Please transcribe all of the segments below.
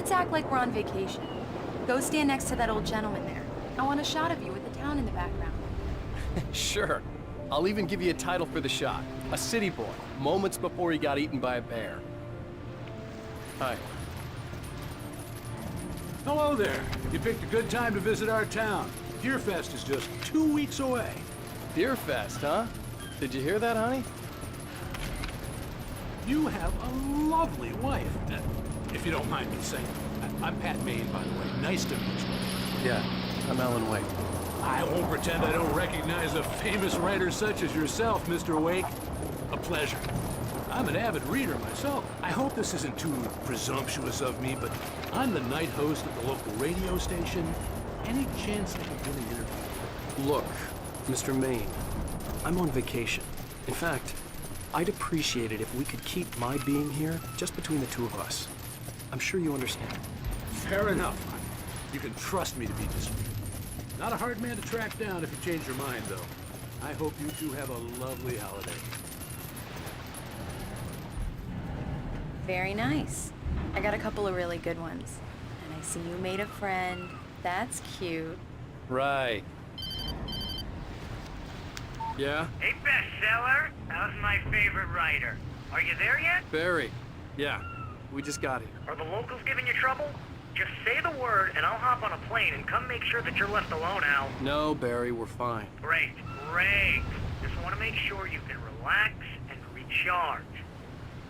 Let's act like we're on vacation. Go stand next to that old gentleman there. I want a shot of you with the town in the background. Sure. I'll even give you a title for the shot. A city boy, moments before he got eaten by a bear. Hi. Hello there. You picked a good time to visit our town. Deer Fest is just 2 weeks away. Deer Fest, huh? Did you hear that, honey? You have a lovely wife. If you don't mind me saying. I'm Pat Maine, by the way. Nice to meet you. Yeah, I'm Alan Wake. I won't pretend I don't recognize a famous writer such as yourself, Mr. Wake. A pleasure. I'm an avid reader myself. I hope this isn't too presumptuous of me, but I'm the night host at the local radio station. Any chance I could get an interview? Look, Mr. Maine, I'm on vacation. In fact, I'd appreciate it if we could keep my being here just between the two of us. I'm sure you understand. Fair enough. You can trust me to be discreet. Not a hard man to track down if you change your mind, though. I hope you two have a lovely holiday. Very nice. I got a couple of really good ones. And I see you made a friend. That's cute. Right. Yeah? Hey, bestseller. How's my favorite writer? Are you there yet? Barry. Yeah, we just got here. Are the locals giving you trouble? Just say the word and I'll hop on a plane and come make sure that you're left alone, Al. No, Barry, we're fine. Great, great. Just want to make sure you can relax and recharge.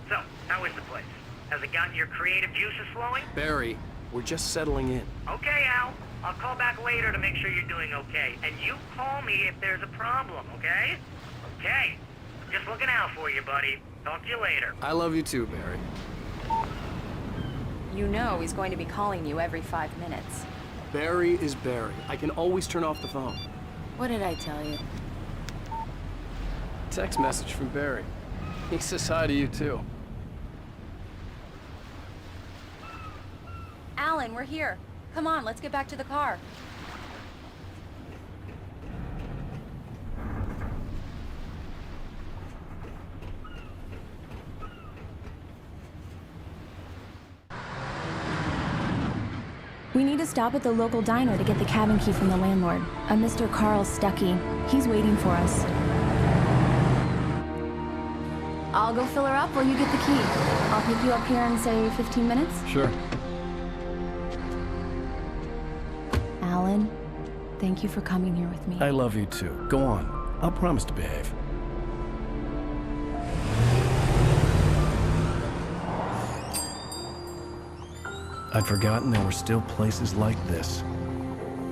So, how is the place? Has it gotten your creative juices flowing? Barry, we're just settling in. Okay, Al. I'll call back later to make sure you're doing okay. And you call me if there's a problem, okay? Okay. Just looking out for you, buddy. Talk to you later. I love you too, Barry. You know he's going to be calling you every 5 minutes. Barry is Barry. I can always turn off the phone. What did I tell you? Text message from Barry. He says hi to you too. Alan, we're here. Come on, let's get back to the car. We need to stop at the local diner to get the cabin key from the landlord, a Mr. Carl Stuckey. He's waiting for us. I'll go fill her up while you get the key. I'll pick you up here in, say, 15 minutes? Sure. Alan, thank you for coming here with me. I love you too. Go on. I'll promise to behave. I'd forgotten there were still places like this.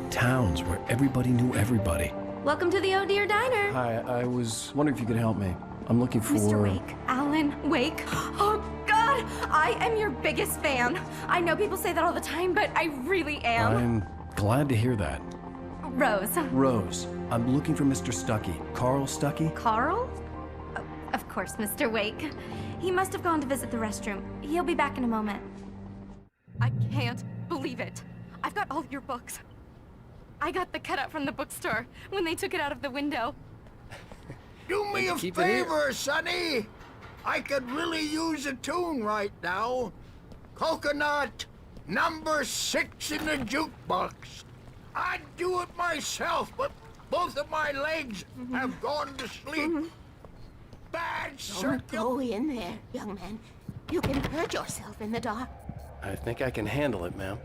Towns where everybody knew everybody. Welcome to the Oh Dear Diner. Hi, I was wondering if you could help me. I'm looking for... Mr. Wake. Alan Wake. Oh, God! I am your biggest fan. I know people say that all the time, but I really am. I'm glad to hear that. Rose. Rose, I'm looking for Mr. Stuckey. Carl Stuckey? Carl? Oh, of course, Mr. Wake. He must have gone to visit the restroom. He'll be back in a moment. I can't believe it. I've got all your books. I got the cutout from the bookstore when they took it out of the window. Do me a Keep it here. favor, Sonny. I could really use a tune right now. Coconut, number 6 in the jukebox. I'd do it myself, but both of my legs have gone to sleep. Bad Don't circuit. go in there, young man. You can hurt yourself in the dark. I think I can handle it, ma'am.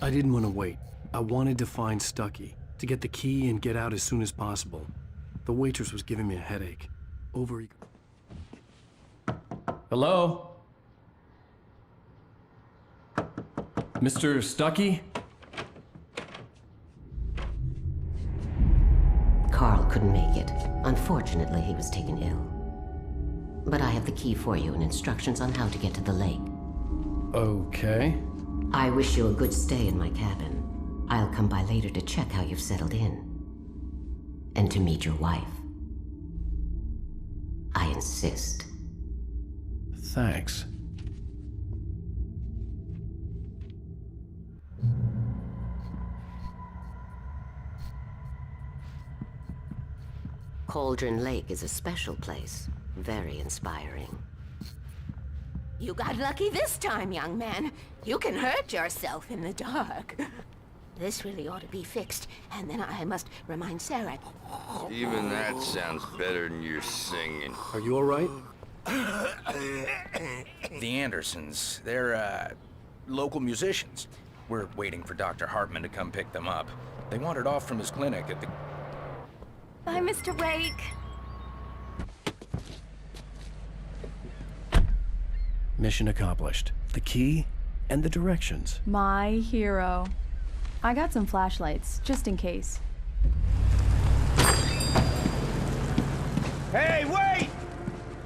I didn't want to wait. I wanted to find Stuckey, to get the key and get out as soon as possible. The waitress was giving me a headache. Overeager. Hello? Mr. Stuckey? Carl couldn't make it. Unfortunately, he was taken ill. But I have the key for you and instructions on how to get to the lake. Okay. I wish you a good stay in my cabin. I'll come by later to check how you've settled in. And to meet your wife. I insist. Thanks. Cauldron Lake is a special place. Very inspiring. You got lucky this time, young man. You can hurt yourself in the dark. This really ought to be fixed, and then I must remind Sarah. Even that sounds better than your singing. Are you all right? The Andersons, they're, local musicians. We're waiting for Dr. Hartman to come pick them up. They wandered off from his clinic at the... Bye, Mr. Wake. Mission accomplished. The key and the directions. My hero. I got some flashlights, just in case. Hey, wait!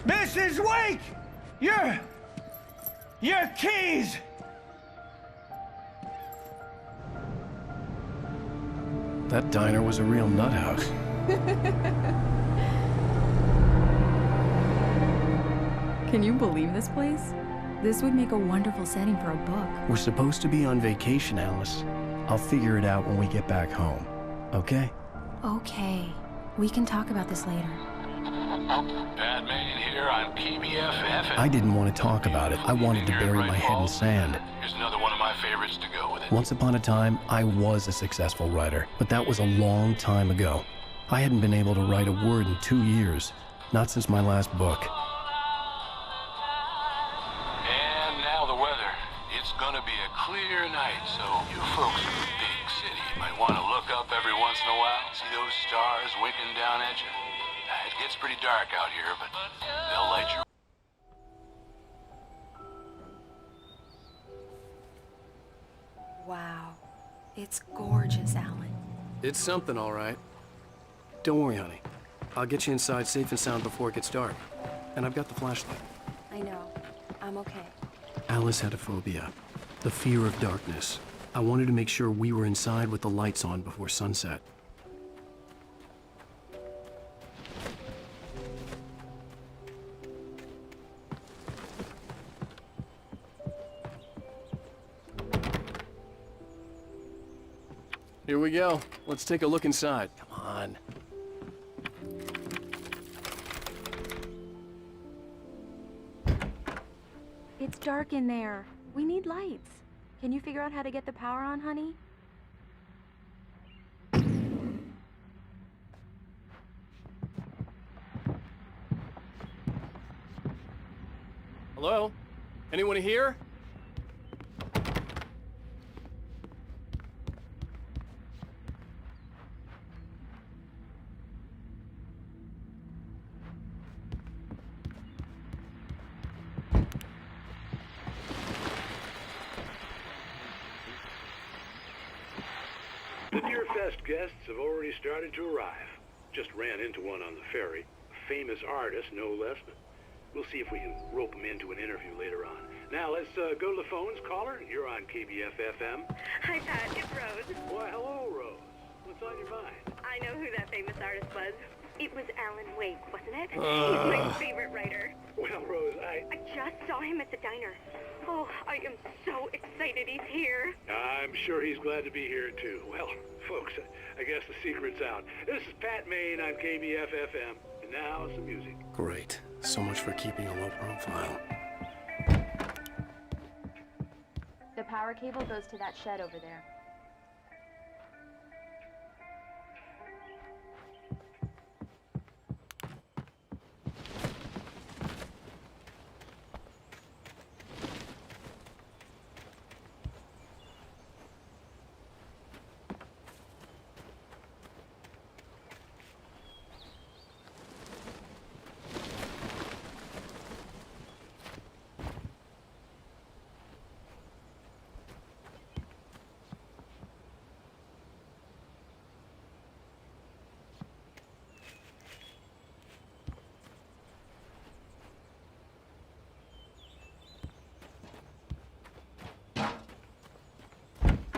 Mrs. Wake! Your keys! That diner was a real nut house. Can you believe this place? This would make a wonderful setting for a book. We're supposed to be on vacation, Alice. I'll figure it out when we get back home, okay? Okay. We can talk about this later. Batman here on PBFF. I didn't want to talk about it. I wanted to bury my head in sand. Here's another one of my favorites to go with it. Once upon a time, I was a successful writer, but that was a long time ago. I hadn't been able to write a word in 2 years, not since my last book. And now the weather. It's gonna be a clear night, so you folks in the big city might want to look up every once in a while, see those stars winking down at you. It gets pretty dark out here, but they'll light your... Wow. It's gorgeous, Alan. It's something, all right. Don't worry, honey. I'll get you inside safe and sound before it gets dark. And I've got the flashlight. I know. I'm okay. Alice had a phobia. The fear of darkness. I wanted to make sure we were inside with the lights on before sunset. Here we go. Let's take a look inside. Come on. It's dark in there. We need lights. Can you figure out how to get the power on, honey? Hello? Anyone here? The Deer Fest guests have already started to arrive. Just ran into one on the ferry. A famous artist, no less, but we'll see if we can rope him into an interview later on. Now, let's go to the phones. Caller, you're on KBF-FM. Hi, Pat. It's Rose. Why, hello, Rose. What's on your mind? I know who that famous artist was. It was Alan Wake, wasn't it? He's my favorite writer. Well, Rose, I just saw him at the diner. Oh, I am so excited he's here. I'm sure he's glad to be here, too. Well, folks, I guess the secret's out. This is Pat Maine on KBF-FM. And now, some music. Great. So much for keeping a low profile. The power cable goes to that shed over there.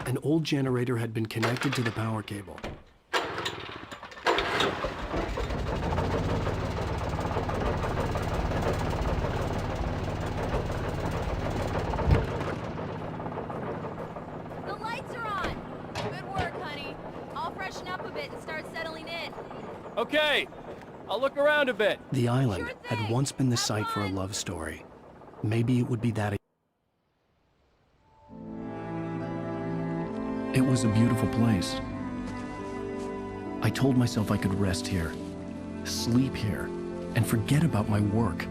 An old generator had been connected to the power cable. The lights are on! Good work, honey. I'll freshen up a bit and start settling in. Okay, I'll look around a bit. The island Sure had thing. once been the Have site for a fun. love story. maybe it would be that. It was a beautiful place. I told myself I could rest here, sleep here, and forget about my work.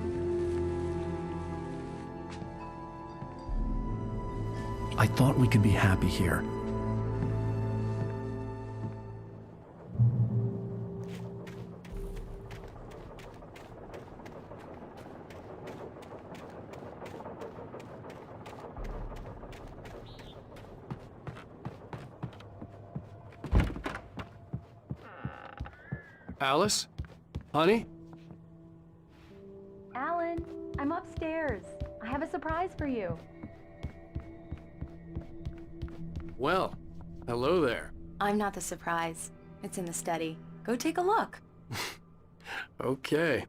I thought we could be happy here. Alice? Honey? Alan, I'm upstairs. I have a surprise for you. Well, hello there. I'm not the surprise. It's in the study. Go take a look. Okay.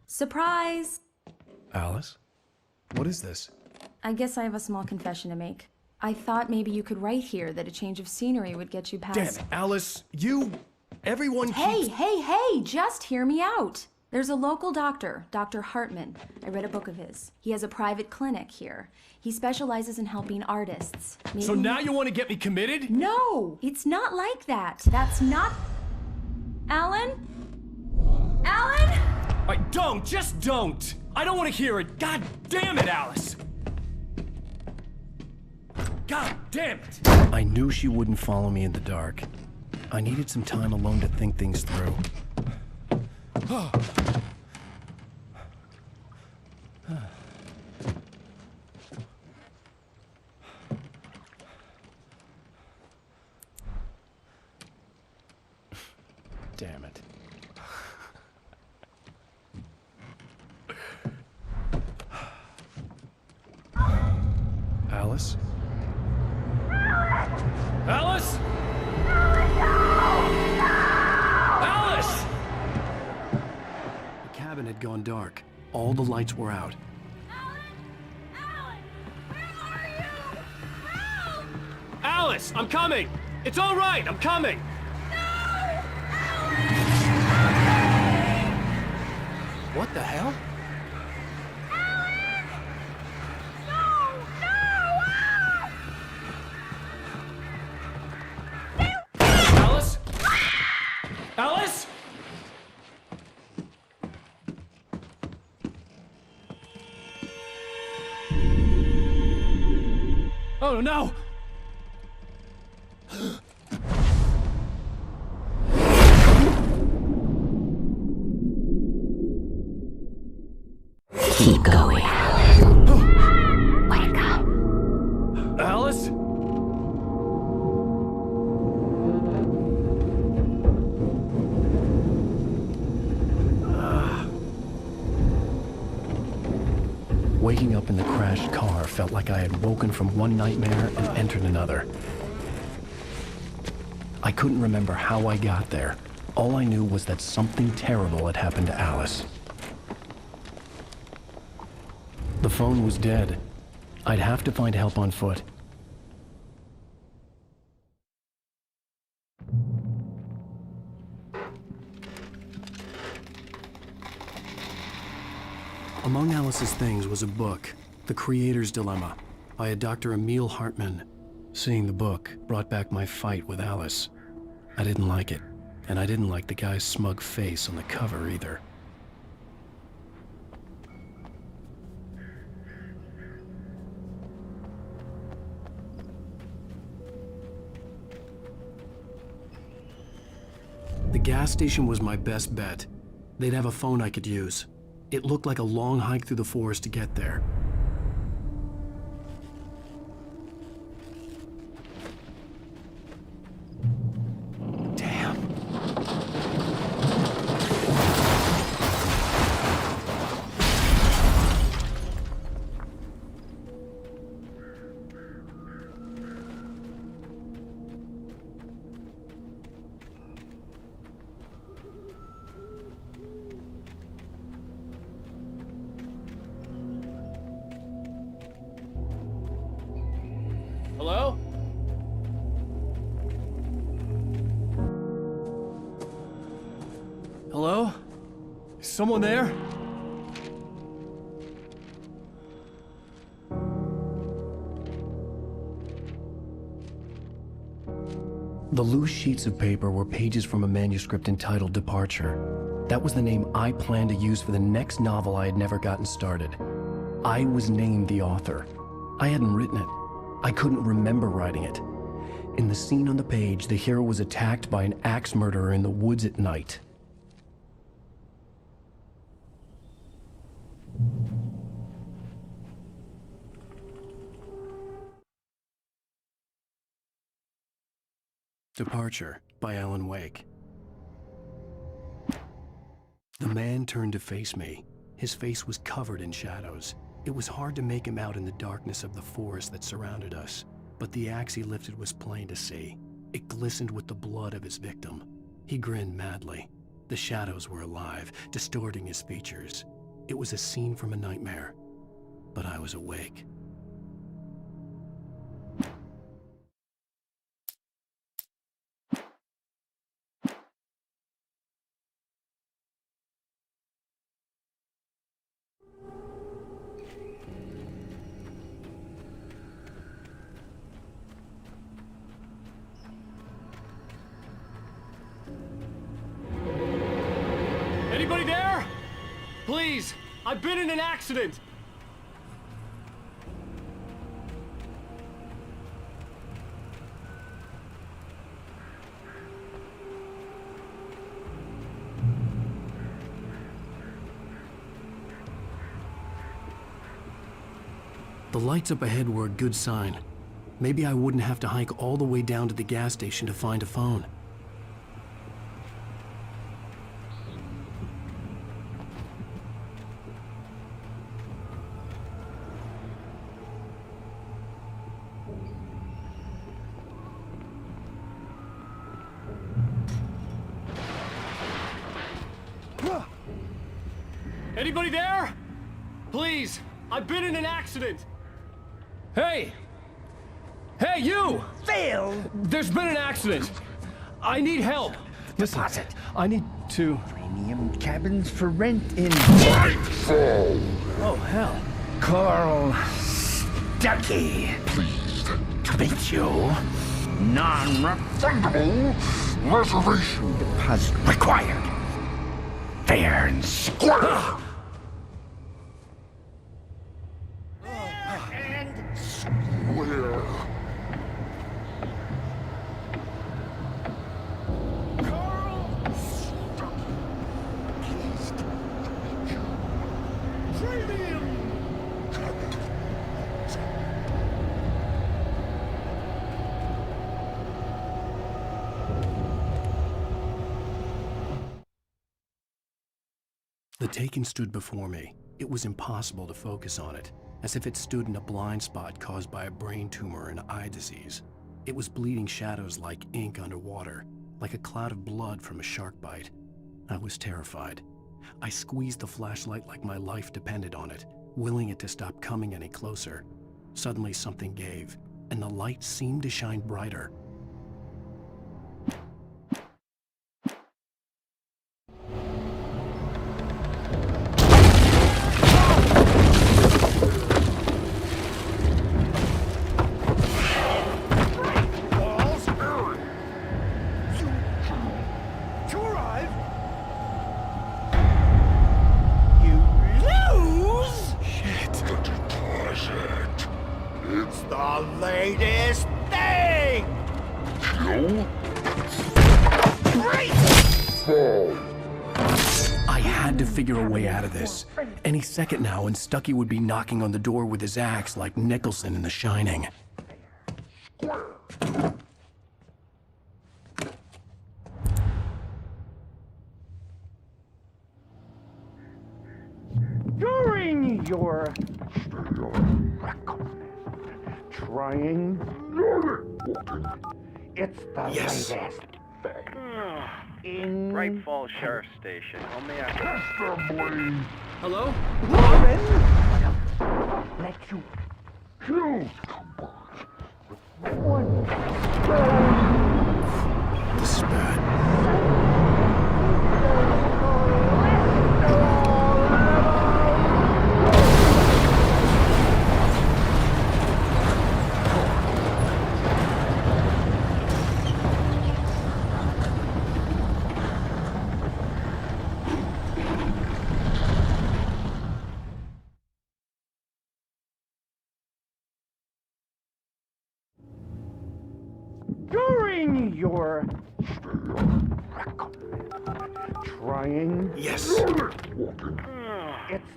Surprise! Alice? What is this? I guess I have a small confession to make. I thought maybe you could write here that a change of scenery would get you past... Damn it, Alice, everyone Hey, keeps... hey, just hear me out. There's a local doctor, Dr. Hartman. I read a book of his. He has a private clinic here. He specializes in helping artists. Maybe... So now you want to get me committed? No, it's not like that. That's not... Alan? Alan? Just don't! I don't want to hear it! God damn it, Alice! God damn it! I knew she wouldn't follow me in the dark. I needed some time alone to think things through. Damn it. Alice? Alice? Alice! The cabin had gone dark. All the lights were out. Alice, I'm coming! It's all right, I'm coming! What the hell? Alice? Alice? Oh no! Keep going. Wake up. Alice? Waking up in the crashed car felt like I had woken from one nightmare and entered another. I couldn't remember how I got there. All I knew was that something terrible had happened to Alice. The phone was dead. I'd have to find help on foot. Among Alice's things was a book, The Creator's Dilemma, by a Dr. Emil Hartman. Seeing the book brought back my fight with Alice. I didn't like it, and I didn't like the guy's smug face on the cover either. The gas station was my best bet. They'd have a phone I could use. It looked like a long hike through the forest to get there. Damn. Hello? someone there? The loose sheets of paper were pages from a manuscript entitled Departure. That was the name I planned to use for the next novel I had never gotten started. I was named the author. I hadn't written it. I couldn't remember writing it. In the scene on the page, the hero was attacked by an axe murderer in the woods at night. Departure by Alan Wake. The man turned to face me. His face was covered in shadows. It was hard to make him out in the darkness of the forest that surrounded us, but the axe he lifted was plain to see. It glistened with the blood of his victim. He grinned madly. The shadows were alive, distorting his features. It was a scene from a nightmare, but I was awake. Anybody there? Please, I've been in an accident. The lights up ahead were a good sign. Maybe I wouldn't have to hike all the way down to the gas station to find a phone. Anybody there? Please, I've been in an accident. Hey! Hey, you! Phil! There's been an accident. I need help. Listen, I need to... Premium cabins for rent in... Oh, hell. Carl Stuckey. Pleased to meet you. Non-refundable reservation deposit required. Fair and square. And square. Carl Stuckey. Pleased to meet you. Premium cabin. The Taken stood before me. It was impossible to focus on it, as if it stood in a blind spot caused by a brain tumor and eye disease. It was bleeding shadows like ink underwater, like a cloud of blood from a shark bite. I was terrified. I squeezed the flashlight like my life depended on it, willing it to stop coming any closer. Suddenly something gave, and the light seemed to shine brighter. Latest thing! I had to figure a way out of this. Any second now, and Stuckey would be knocking on the door with his axe like Nicholson in The Shining. During your trying, it's the latest thing. In Bright Falls Sheriff Station. Only after. Hello? Let you choose. One. This is bad. doing your trying. Yes. It's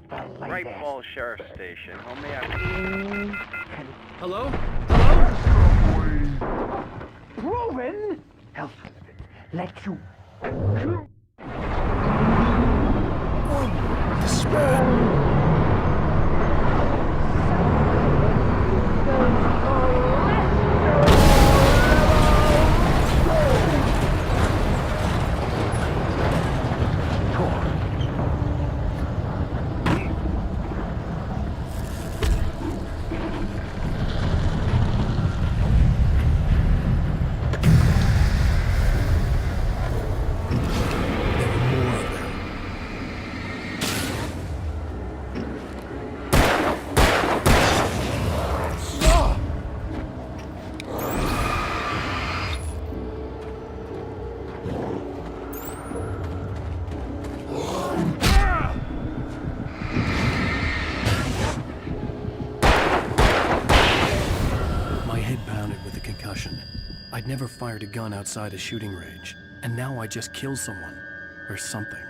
the Right latest. Falls Sheriff Station. Only after... Hello? Hello? Proven. Help. Let you. I'd never fired a gun outside a shooting range, and now I just killed someone. Or something.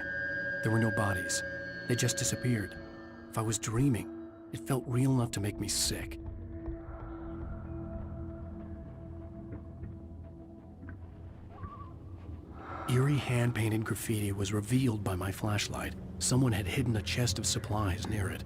There were no bodies. They just disappeared. If I was dreaming, it felt real enough to make me sick. Eerie hand-painted graffiti was revealed by my flashlight. Someone had hidden a chest of supplies near it.